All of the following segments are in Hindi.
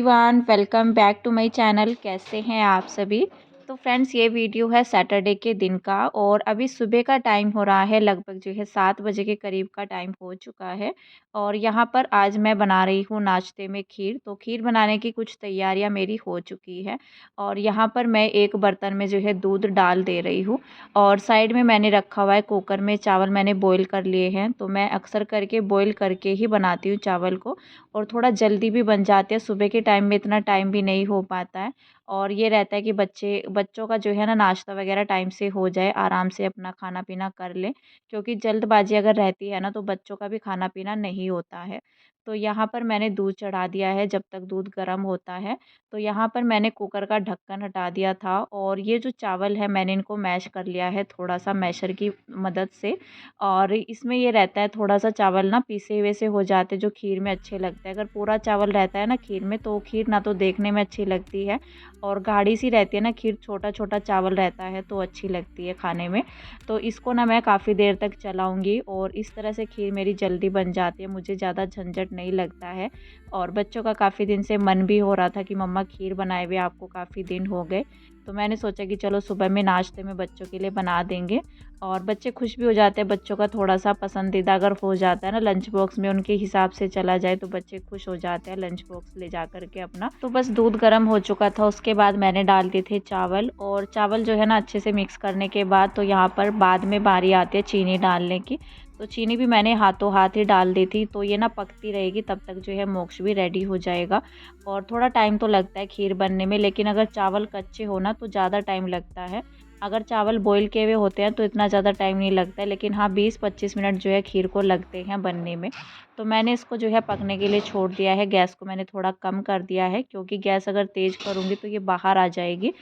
Everyone, welcome back to my channel. कैसे हैं आप सभी। तो फ्रेंड्स, ये वीडियो है सैटरडे के दिन का और अभी सुबह का टाइम हो रहा है, लगभग 7 बजे के करीब का टाइम हो चुका है। और यहाँ पर आज मैं बना रही हूँ नाश्ते में खीर। तो खीर बनाने की कुछ तैयारियाँ मेरी हो चुकी है और यहाँ पर मैं एक बर्तन में दूध डाल दे रही हूँ और साइड में मैंने रखा हुआ है कुकर में चावल मैंने बॉईल कर लिए हैं। तो मैं अक्सर करके बॉईल करके ही बनाती हूँ चावल को और थोड़ा जल्दी भी बन जाते हैं। सुबह के टाइम में इतना टाइम भी नहीं हो पाता है और ये रहता है कि बच्चों का ना नाश्ता वगैरह टाइम से हो जाए, आराम से अपना खाना पीना कर लें, क्योंकि जल्दबाजी अगर रहती है ना तो बच्चों का भी खाना पीना नहीं होता है। तो यहाँ पर मैंने दूध चढ़ा दिया है जब तक दूध गर्म होता है। तो यहाँ पर मैंने कुकर का ढक्कन हटा दिया था और ये जो चावल है मैंने इनको मैश कर लिया है थोड़ा सा मैशर की मदद से। और इसमें ये रहता है थोड़ा सा चावल ना पीसे हुए से हो जाते जो खीर में अच्छे लगते हैं। अगर पूरा चावल रहता है ना खीर में तो खीर ना तो देखने में अच्छी लगती है और गाढ़ी सी रहती है ना खीर, छोटा छोटा चावल रहता है तो अच्छी लगती है खाने में। तो इसको ना मैं काफ़ी देर तक चलाऊंगी और इस तरह से खीर मेरी जल्दी बन जाती है, मुझे ज़्यादा झंझट नहीं लगता है। और बच्चों का काफ़ी दिन से मन भी हो रहा था कि मम्मा खीर बनाए हुए आपको काफ़ी दिन हो गए। तो मैंने सोचा कि चलो सुबह में नाश्ते में बच्चों के लिए बना देंगे और बच्चे खुश भी हो जाते हैं। बच्चों का थोड़ा सा पसंदीदा अगर हो जाता है ना लंच बॉक्स में उनके हिसाब से चला जाए तो बच्चे खुश हो जाते हैं लंच बॉक्स ले जा कर के अपना। तो बस दूध गर्म हो चुका था, उसके बाद मैंने डाल दिए थे चावल और चावल है ना अच्छे से मिक्स करने के बाद तो यहाँ पर बाद में बारी आती है चीनी डालने की। तो चीनी भी मैंने हाथों हाथ ही डाल दी थी। तो ये ना पकती रहेगी तब तक मोक्ष भी रेडी हो जाएगा। और थोड़ा टाइम तो लगता है खीर बनने में, लेकिन अगर चावल कच्चे हो ना तो ज़्यादा टाइम लगता है। अगर चावल बॉईल किए हुए होते हैं तो इतना ज़्यादा टाइम नहीं लगता है, लेकिन हाँ 20-25 मिनट खीर को लगते हैं बनने में। तो मैंने इसको पकने के लिए छोड़ दिया है। गैस को मैंने थोड़ा कम कर दिया है क्योंकि गैस अगर तेज़ करूँगी तो ये बाहर आ जाएगी।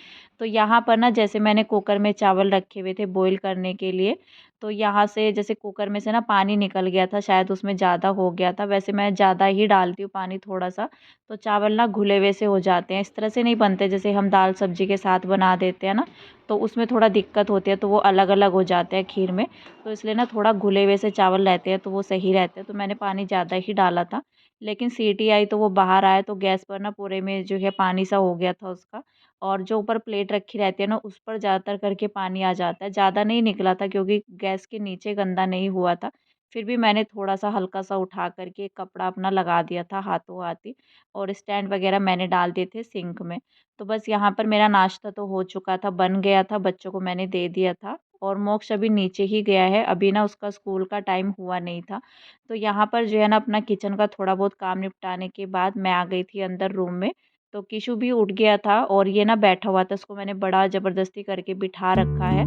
तो यहाँ पर ना जैसे मैंने कुकर में चावल रखे हुए थे बॉईल करने के लिए, तो यहाँ से जैसे कुकर में से ना पानी निकल गया था, शायद उसमें ज़्यादा हो गया था। वैसे मैं ज़्यादा ही डालती हूँ पानी थोड़ा सा, तो चावल ना घुले हुए से हो जाते हैं। इस तरह से नहीं बनते जैसे हम दाल सब्जी के साथ बना देते हैं ना, तो उसमें थोड़ा दिक्कत होती है, तो वो अलग अलग हो जाते हैं खीर में। तो इसलिए ना थोड़ा घुले हुए से चावल रहते हैं तो वो सही रहते हैं। तो मैंने पानी ज़्यादा ही डाला था, लेकिन सीटी आई तो वो बाहर आया तो गैस पर ना पूरे में पानी सा हो गया था उसका। और जो ऊपर प्लेट रखी रहती है ना उस पर ज़्यादातर करके पानी आ जाता है, ज़्यादा नहीं निकला था क्योंकि गैस के नीचे गंदा नहीं हुआ था। फिर भी मैंने थोड़ा सा हल्का सा उठा करके कपड़ा अपना लगा दिया था हाथों हाथ ही, और स्टैंड वगैरह मैंने डाल दिए थे सिंक में। तो बस यहाँ पर मेरा नाश्ता तो हो चुका था, बन गया था, बच्चों को मैंने दे दिया था और मोक्ष अभी नीचे ही गया है, अभी ना उसका स्कूल का टाइम हुआ नहीं था। तो यहाँ पर है ना अपना किचन का थोड़ा बहुत काम निपटाने के बाद मैं आ गई थी अंदर रूम में। तो किशु भी उठ गया था और ये ना बैठा हुआ था, उसको मैंने बड़ा ज़बरदस्ती करके बिठा रखा है।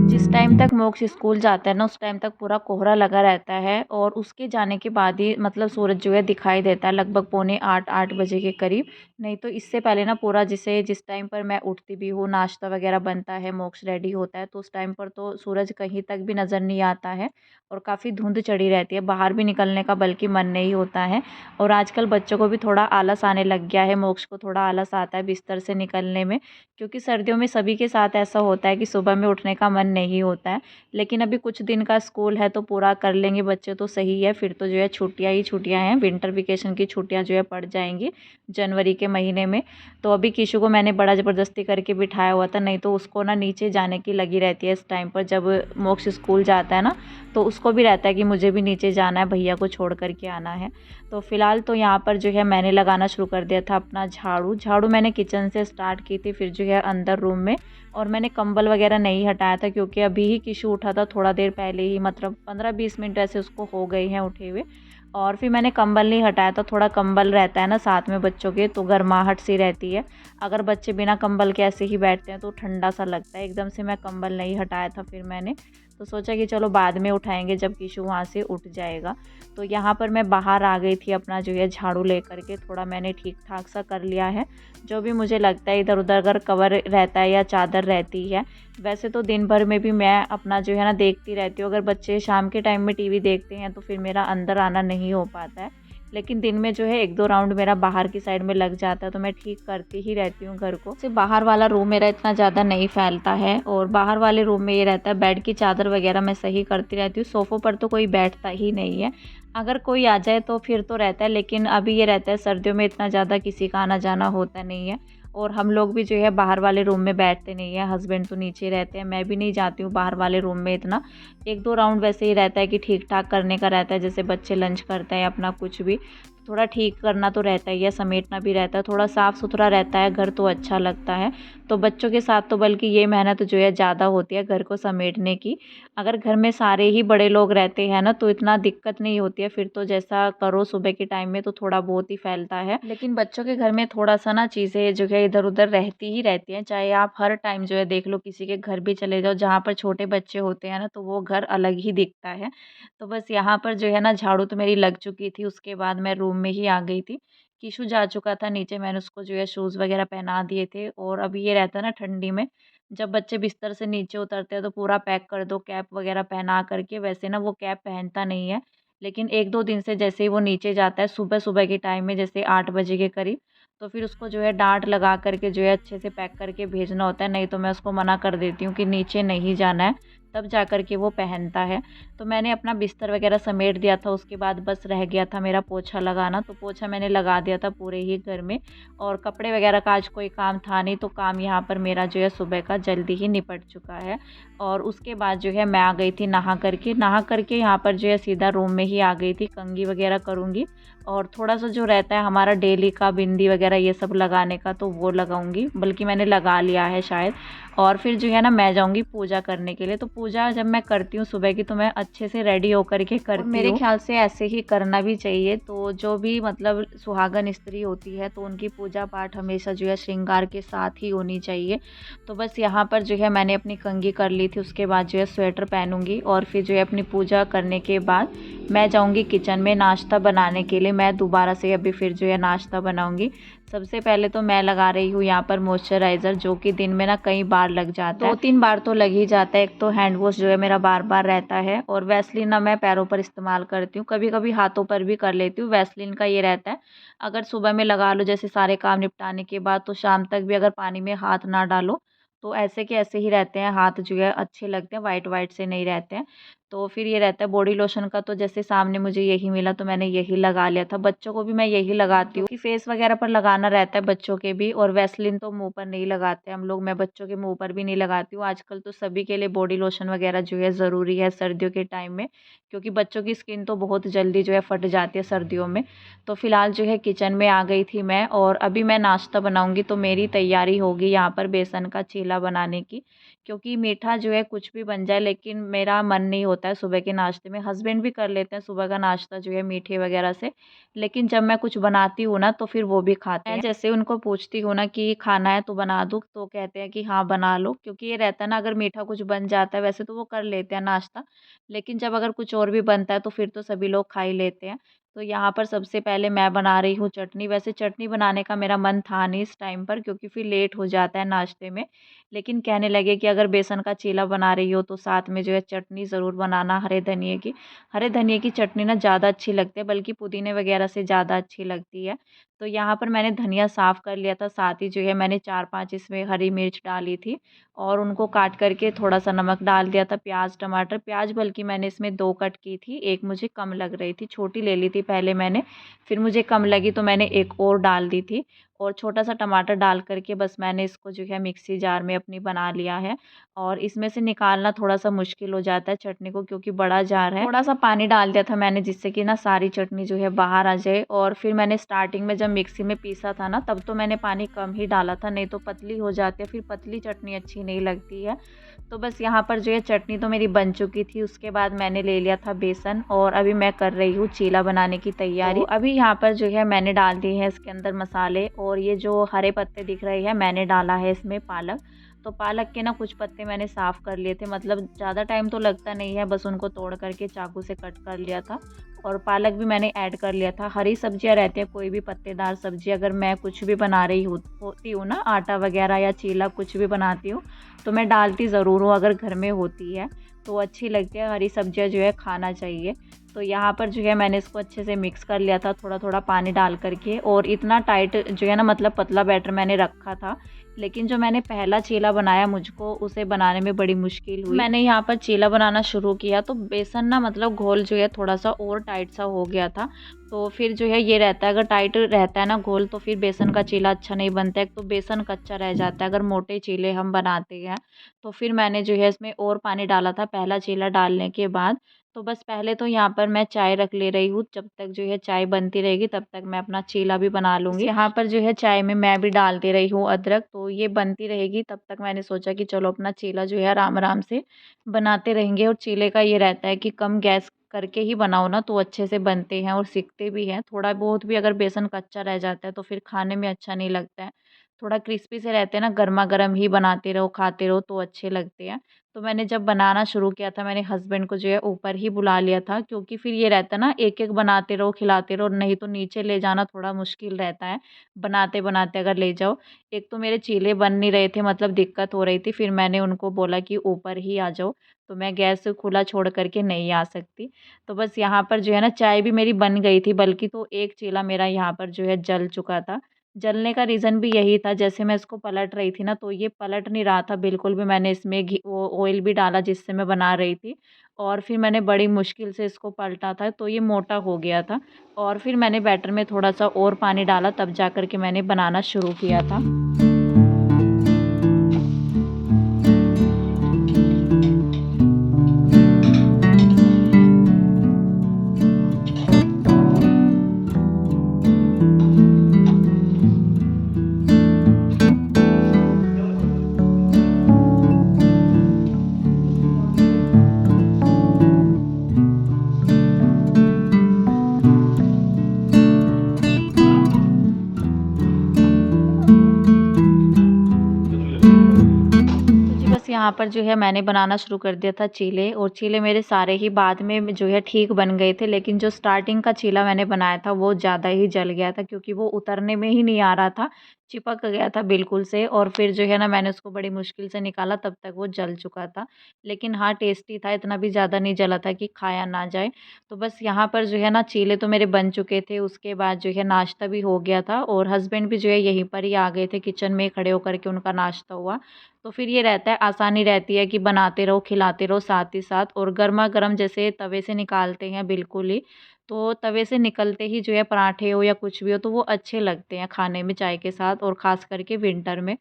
जिस टाइम तक मोक्ष स्कूल जाता है ना उस टाइम तक पूरा कोहरा लगा रहता है और उसके जाने के बाद ही मतलब सूरज दिखाई देता है, लगभग पौने 8 बजे के करीब। नहीं तो इससे पहले ना पूरा जिस टाइम पर मैं उठती भी हूँ, नाश्ता वगैरह बनता है, मोक्ष रेडी होता है, तो उस टाइम पर तो सूरज कहीं तक भी नज़र नहीं आता है और काफ़ी धुंध चढ़ी रहती है, बाहर भी निकलने का बल्कि मन नहीं होता है। और आजकल बच्चों को भी थोड़ा आलस आने लग गया है, मोक्ष को थोड़ा आलस आता है बिस्तर से निकलने में, क्योंकि सर्दियों में सभी के साथ ऐसा होता है कि सुबह में उठने का मन नहीं होता है। लेकिन अभी कुछ दिन का स्कूल है तो पूरा कर लेंगे बच्चे तो सही है, फिर तो छुट्टियाँ ही छुट्टियाँ हैं, विंटर वेकेशन की छुट्टियाँ पड़ जाएंगी जनवरी के महीने में। तो अभी किशु को मैंने बड़ा ज़बरदस्ती करके बिठाया हुआ था, नहीं तो उसको ना नीचे जाने की लगी रहती है इस टाइम पर। जब मोक्ष स्कूल जाता है ना तो उसको भी रहता है कि मुझे भी नीचे जाना है, भैया को छोड़ कर के आना है। तो फ़िलहाल तो यहाँ पर मैंने लगाना शुरू कर दिया था अपना झाड़ू। झाड़ू मैंने किचन से स्टार्ट की थी, फिर अंदर रूम में। और मैंने कंबल वगैरह नहीं हटाया था क्योंकि अभी ही किशु उठा था, थोड़ा देर पहले ही, मतलब 15-20 मिनट ऐसे उसको हो गए हैं उठे हुए। और फिर मैंने कंबल नहीं हटाया था, थोड़ा कंबल रहता है ना साथ में बच्चों के तो गर्माहट सी रहती है। अगर बच्चे बिना कंबल के ऐसे ही बैठते हैं तो ठंडा सा लगता है, एकदम से मैं कंबल नहीं हटाया था। फिर मैंने तो सोचा कि चलो बाद में उठाएंगे जब किशु वहाँ से उठ जाएगा। तो यहाँ पर मैं बाहर आ गई थी अपना झाड़ू लेकर के, थोड़ा मैंने ठीक ठाक सा कर लिया है। जो भी मुझे लगता है इधर उधर अगर कवर रहता है या चादर रहती है, वैसे तो दिन भर में भी मैं अपना है ना देखती रहती हूँ। अगर बच्चे शाम के टाइम में टीवी देखते हैं तो फिर मेरा अंदर आना नहीं हो पाता है, लेकिन दिन में जो है 1-2 राउंड मेरा बाहर की साइड में लग जाता है, तो मैं ठीक करती ही रहती हूँ घर को। सिर्फ बाहर वाला रूम मेरा इतना ज़्यादा नहीं फैलता है, और बाहर वाले रूम में ये रहता है बेड की चादर वगैरह मैं सही करती रहती हूँ। सोफ़ों पर तो कोई बैठता ही नहीं है, अगर कोई आ जाए तो फिर तो रहता है, लेकिन अभी ये रहता है सर्दियों में इतना ज़्यादा किसी का आना जाना होता नहीं है। और हम लोग भी जो है बाहर वाले रूम में बैठते नहीं है, हस्बैंड तो नीचे रहते हैं, मैं भी नहीं जाती हूँ बाहर वाले रूम में इतना। 1-2 राउंड वैसे ही रहता है कि ठीक-ठाक करने का रहता है, जैसे बच्चे लंच करते हैं अपना कुछ भी, थोड़ा ठीक करना तो रहता ही है, समेटना भी रहता है, थोड़ा साफ़-सुथरा रहता है घर तो अच्छा लगता है। तो बच्चों के साथ तो बल्कि ये मेहनत जो है ज़्यादा होती है घर को समेटने की। अगर घर में सारे ही बड़े लोग रहते हैं ना तो इतना दिक्कत नहीं होती है, फिर तो जैसा करो सुबह के टाइम में तो थोड़ा बहुत ही फैलता है। लेकिन बच्चों के घर में थोड़ा-सा ना चीज़ें जो है इधर-उधर रहती ही रहती हैं, चाहे आप हर टाइम जो है देख लो किसी के घर भी चले जाओ जहाँ पर छोटे बच्चे होते हैं ना तो वो घर अलग ही दिखता है। तो बस यहाँ पर जो है ना झाड़ू तो मेरी लग चुकी थी, उसके बाद मैं रूम में ही आ गई थी। किशु जा चुका था नीचे, मैंने उसको जो है शूज़ वगैरह पहना दिए थे, और अभी ये रहता है ना ठंडी में, जब बच्चे बिस्तर से नीचे उतरते हैं तो पूरा पैक कर दो कैप वगैरह पहना कर के। वैसे ना वो कैप पहनता नहीं है, लेकिन 1-2 दिन से जैसे ही वो नीचे जाता है सुबह-सुबह के टाइम में जैसे 8 बजे के करीब, तो फिर उसको जो है डाँट लगा कर के जो है अच्छे से पैक करके भेजना होता है, नहीं तो मैं उसको मना कर देती हूँ कि नीचे नहीं जाना है, तब जा कर के वो पहनता है। तो मैंने अपना बिस्तर वगैरह समेट दिया था, उसके बाद बस रह गया था मेरा पोछा लगाना, तो पोछा मैंने लगा दिया था पूरे ही घर में। और कपड़े वगैरह का आज कोई काम था नहीं, तो काम यहाँ पर मेरा जो है सुबह का जल्दी ही निपट चुका है। और उसके बाद जो है मैं आ गई थी नहा करके यहाँ पर जो है सीधा रूम में ही आ गई थी, कंघी वगैरह करूँगी, और थोड़ा-सा जो रहता है हमारा डेली का बिंदी वगैरह ये सब लगाने का तो वो लगाऊँगी, बल्कि मैंने लगा लिया है शायद। और फिर जो है ना मैं जाऊँगी पूजा करने के लिए, तो पूजा जब मैं करती हूँ सुबह की तो मैं अच्छे से रेडी होकर के करती हूँ। मेरे ख्याल से ऐसे ही करना भी चाहिए, तो जो भी मतलब सुहागन स्त्री होती है तो उनकी पूजा पाठ हमेशा जो है श्रृंगार के साथ ही होनी चाहिए। तो बस यहाँ पर जो है मैंने अपनी कंघी कर ली थी, उसके बाद जो है स्वेटर पहनूँगी, और फिर जो है अपनी पूजा करने के बाद मैं जाऊँगी किचन में नाश्ता बनाने के लिए। मैं दोबारा से अभी फिर जो है नाश्ता बनाऊँगी। सबसे पहले तो मैं लगा रही हूँ यहाँ पर मॉइस्चराइज़र, जो कि दिन में ना कई बार लग जाता है, 2-3 बार तो लग ही जाता है। एक तो हैंड वॉश जो है मेरा बार-बार रहता है, और वैसलीन ना मैं पैरों पर इस्तेमाल करती हूँ, कभी-कभी हाथों पर भी कर लेती हूँ। वैसलीन का ये रहता है, अगर सुबह में लगा लो जैसे सारे काम निपटाने के बाद, तो शाम तक भी अगर पानी में हाथ ना डालो तो ऐसे के ऐसे ही रहते हैं, हाथ जो है अच्छे लगते हैं, वाइट-वाइट से नहीं रहते हैं। तो फिर ये रहता है बॉडी लोशन का, तो जैसे सामने मुझे यही मिला तो मैंने यही लगा लिया था। बच्चों को भी मैं यही लगाती हूँ कि फेस वगैरह पर लगाना रहता है बच्चों के भी, और वैसलीन तो मुँह पर नहीं लगाते हम लोग, मैं बच्चों के मुँह पर भी नहीं लगाती हूँ। आजकल तो सभी के लिए बॉडी लोशन वगैरह जो है ज़रूरी है सर्दियों के टाइम में, क्योंकि बच्चों की स्किन तो बहुत जल्दी जो है फट जाती है सर्दियों में। तो फिलहाल जो है किचन में आ गई थी मैं, और अभी मैं नाश्ता बनाऊँगी, तो मेरी तैयारी होगी यहाँ पर बेसन का चीला बनाने की, क्योंकि मीठा जो है कुछ भी बन जाए, लेकिन मेरा मन नहीं होता है सुबह के नाश्ते में। हस्बैंड भी कर लेते हैं सुबह का नाश्ता जो है मीठे वगैरह से, लेकिन जब मैं कुछ बनाती हूँ ना तो फिर वो भी खाते हैं। जैसे उनको पूछती हूँ ना कि खाना है तो बना दूँ, तो कहते हैं कि हाँ बना लो, क्योंकि ये रहता है ना अगर मीठा कुछ बन जाता है, वैसे तो वो कर लेते हैं नाश्ता, लेकिन जब अगर कुछ और भी बनता है तो फिर तो सभी लोग खा ही लेते हैं। तो यहाँ पर सबसे पहले मैं बना रही हूँ चटनी। वैसे चटनी बनाने का मेरा मन था नहीं इस टाइम पर, क्योंकि फिर लेट हो जाता है नाश्ते में, लेकिन कहने लगे कि अगर बेसन का चीला बना रही हो तो साथ में जो है चटनी ज़रूर बनाना हरे धनिये की। हरे धनिये की चटनी ना ज़्यादा अच्छी लगती है, बल्कि पुदीने वगैरह से ज़्यादा अच्छी लगती है। तो यहाँ पर मैंने धनिया साफ़ कर लिया था, साथ ही जो है मैंने 4-5 इसमें हरी मिर्च डाली थी, और उनको काट करके थोड़ा-सा नमक डाल दिया था। प्याज़, टमाटर, प्याज़ बल्कि मैंने इसमें 2 कट की थी, 1 मुझे कम लग रही थी, छोटी ले ली थी पहले मैंने, फिर मुझे कम लगी तो मैंने 1 और डाल दी थी, और छोटा-सा टमाटर डाल कर के बस मैंने इसको जो है मिक्सी जार में अपनी बना लिया है। और इसमें से निकालना थोड़ा-सा मुश्किल हो जाता है चटनी को, क्योंकि बड़ा जार है। थोड़ा-सा पानी डाल दिया था मैंने, जिससे कि ना सारी चटनी जो है बाहर आ जाए, और फिर मैंने स्टार्टिंग में जब मिक्सी में पीसा था ना तब तो मैंने पानी कम ही डाला था, नहीं तो पतली हो जाती है, फिर पतली चटनी अच्छी नहीं लगती है। तो बस यहाँ पर जो है चटनी तो मेरी बन चुकी थी, उसके बाद मैंने ले लिया था बेसन, और अभी मैं कर रही हूँ चीला बनाने की तैयारी। तो अभी यहाँ पर जो है मैंने डाल दिए हैं इसके अंदर मसाले, और ये जो हरे पत्ते दिख रहे हैं मैंने डाला है इसमें पालक। तो पालक के ना कुछ पत्ते मैंने साफ़ कर लिए थे, मतलब ज़्यादा टाइम तो लगता नहीं है, बस उनको तोड़ करके चाकू से कट कर लिया था, और पालक भी मैंने ऐड कर लिया था। हरी सब्जियां रहती हैं, कोई भी पत्तेदार सब्जी अगर मैं कुछ भी बना रही होती हूँ ना, आटा वगैरह या चीला कुछ भी बनाती हूँ, तो मैं डालती ज़रूर हूँ, अगर घर में होती है तो अच्छी लगती है, हरी सब्जियां जो है खाना चाहिए। तो यहाँ पर जो है मैंने इसको अच्छे से मिक्स कर लिया था थोड़ा थोड़ा पानी डाल करके, और इतना टाइट जो है ना मतलब पतला बैटर मैंने रखा था। लेकिन जो मैंने पहला चीला बनाया मुझको उसे बनाने में बड़ी मुश्किल हुई। मैंने यहाँ पर चीला बनाना शुरू किया तो बेसन ना मतलब घोल जो है थोड़ा सा और टाइट सा हो गया था। तो फिर जो है ये रहता है, अगर टाइट रहता है ना घोल तो फिर बेसन का चीला अच्छा नहीं बनता है, तो बेसन कच्चा रह जाता है अगर मोटे चीले हम बनाते हैं। तो फिर मैंने जो है इसमें और पानी डाला था पहला चीला डालने के बाद। तो बस पहले तो यहाँ पर मैं चाय रख ले रही हूँ, जब तक जो है चाय बनती रहेगी तब तक मैं अपना चीला भी बना लूँगी। यहाँ पर जो है चाय में मैं भी डाल दे रही हूँ अदरक, तो ये बनती रहेगी तब तक मैंने सोचा कि चलो अपना चीला जो है आराम आराम से बनाते रहेंगे। और चीले का ये रहता है कि कम गैस करके ही बनाओ ना तो अच्छे से बनते हैं और सिकते भी हैं। थोड़ा बहुत भी अगर बेसन कच्चा रह जाता है तो फिर खाने में अच्छा नहीं लगता है। थोड़ा क्रिस्पी से रहते हैं ना, गरमा गर्म ही बनाते रहो खाते रहो तो अच्छे लगते हैं। तो मैंने जब बनाना शुरू किया था मैंने हस्बैंड को जो है ऊपर ही बुला लिया था, क्योंकि फिर ये रहता है ना एक एक बनाते रहो खिलाते रहो, नहीं तो नीचे ले जाना थोड़ा मुश्किल रहता है बनाते बनाते अगर ले जाओ। एक तो मेरे चीले बन नहीं रहे थे, मतलब दिक्कत हो रही थी, फिर मैंने उनको बोला कि ऊपर ही आ जाओ, तो मैं गैस खुला छोड़ करके नहीं आ सकती। तो बस यहाँ पर जो है ना चाय भी मेरी बन गई थी, बल्कि तो एक चीला मेरा यहाँ पर जो है जल चुका था। जलने का रीज़न भी यही था, जैसे मैं इसको पलट रही थी ना तो ये पलट नहीं रहा था बिल्कुल भी। मैंने इसमें घी वो ऑयल भी डाला जिससे मैं बना रही थी, और फिर मैंने बड़ी मुश्किल से इसको पलटा था तो ये मोटा हो गया था। और फिर मैंने बैटर में थोड़ा-सा और पानी डाला तब जा कर के मैंने बनाना शुरू किया था। तो जी बस यहाँ पर जो है मैंने बनाना शुरू कर दिया था चीले, और चीले मेरे सारे ही बाद में जो है ठीक बन गए थे। लेकिन जो स्टार्टिंग का चीला मैंने बनाया था वो ज़्यादा ही जल गया था, क्योंकि वो उतरने में ही नहीं आ रहा था, चिपक गया था बिल्कुल से। और फिर जो है ना मैंने उसको बड़ी मुश्किल से निकाला तब तक वो जल चुका था। लेकिन हाँ टेस्टी था, इतना भी ज़्यादा नहीं जला था कि खाया ना जाए। तो बस यहाँ पर जो है ना चीले तो मेरे बन चुके थे, उसके बाद जो है नाश्ता भी हो गया था, और हस्बैंड भी जो है यहीं पर ही आ गए थे, किचन में खड़े होकर के उनका नाश्ता हुआ। तो फिर ये रहता है आसानी रहती है कि बनाते रहो खिलाते रहो साथ ही साथ, और गर्मा-गर्म जैसे तवे से निकालते हैं बिल्कुल ही, तो तवे से निकलते ही जो है पराठे हो या कुछ भी हो तो वो अच्छे लगते हैं खाने में चाय के साथ, और ख़ास करके विंटर में।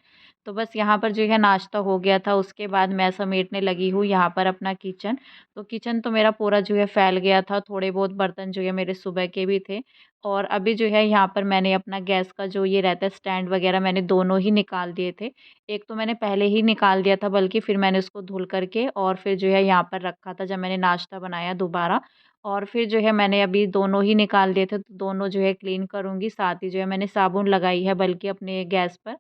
तो बस यहाँ पर जो है नाश्ता हो गया था, उसके बाद मैं समेटने लगी हूँ यहाँ पर अपना किचन। तो किचन तो मेरा पूरा जो है फैल गया था, थोड़े बहुत बर्तन जो है मेरे सुबह के भी थे। और अभी जो है यहाँ पर मैंने अपना गैस का जो ये रहता है स्टैंड वग़ैरह मैंने दोनों ही निकाल दिए थे। एक तो मैंने पहले ही निकाल दिया था, बल्कि फिर मैंने उसको धुल करके और फिर जो है यहाँ पर रखा था जब मैंने नाश्ता बनाया दोबारा। और फिर जो है मैंने अभी दोनों ही निकाल दिए थे, तो दोनों जो है क्लीन करूँगी। साथ ही जो है मैंने साबुन लगाई है बल्कि अपने गैस पर,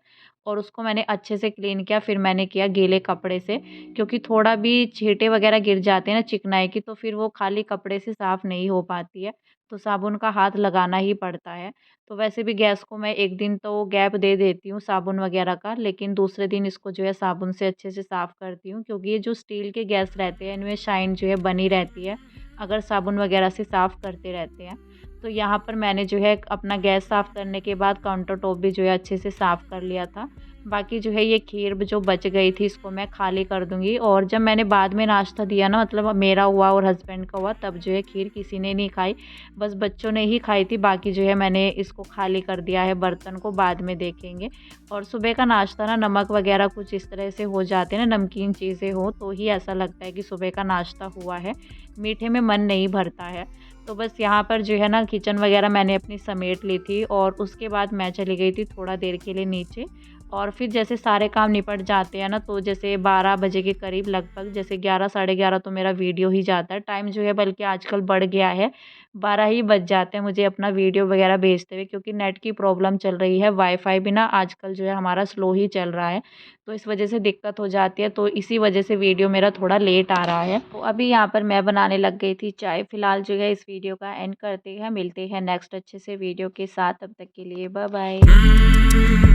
और उसको मैंने अच्छे से क्लीन किया। फिर मैंने किया गीले कपड़े से, क्योंकि थोड़ा भी छींटे वग़ैरह गिर जाते हैं ना चिकनाई की, तो फिर वो खाली कपड़े से साफ़ नहीं हो पाती है, तो साबुन का हाथ लगाना ही पड़ता है। तो वैसे भी गैस को मैं 1 दिन तो गैप दे देती हूँ साबुन वग़ैरह का, लेकिन दूसरे दिन इसको जो है साबुन से अच्छे से साफ़ करती हूँ, क्योंकि ये जो स्टील के गैस रहते हैं इनमें शाइन जो है बनी रहती है, अगर साबुन वग़ैरह से साफ़ करते रहते हैं। तो यहाँ पर मैंने जो है अपना गैस साफ़ करने के बाद काउंटर टॉप भी जो है अच्छे से साफ़ कर लिया था। बाकी जो है ये खीर जो बच गई थी इसको मैं खाली कर दूँगी, और जब मैंने बाद में नाश्ता दिया ना मतलब मेरा हुआ और हस्बैंड का हुआ, तब जो है खीर किसी ने नहीं खाई, बस बच्चों ने ही खाई थी। बाकी जो है मैंने इसको खाली कर दिया है, बर्तन को बाद में देखेंगे। और सुबह का नाश्ता ना नमक वग़ैरह कुछ इस तरह से हो जाते हैं ना, नमकीन चीज़ें हो तो ही ऐसा लगता है कि सुबह का नाश्ता हुआ है, मीठे में मन नहीं भरता है। तो बस यहाँ पर जो है ना किचन वग़ैरह मैंने अपनी समेट ली थी, और उसके बाद मैं चली गई थी थोड़ा देर के लिए नीचे। और फिर जैसे सारे काम निपट जाते हैं ना, तो जैसे 12 बजे के करीब लगभग, जैसे 11 साढ़े 11 तो मेरा वीडियो ही जाता है टाइम जो है, बल्कि आजकल बढ़ गया है, 12 ही बज जाते हैं मुझे अपना वीडियो वगैरह भेजते हुए, क्योंकि नेट की प्रॉब्लम चल रही है। वाईफ़ाई भी ना आजकल जो है हमारा स्लो ही चल रहा है, तो इस वजह से दिक्कत हो जाती है, तो इसी वजह से वीडियो मेरा थोड़ा लेट आ रहा है। तो अभी यहाँ पर मैं बनाने लग गई थी चाय। फ़िलहाल जो है इस वीडियो का एंड करते हैं, मिलते हैं नेक्स्ट अच्छे से वीडियो के साथ, तब तक के लिए बाय बाय।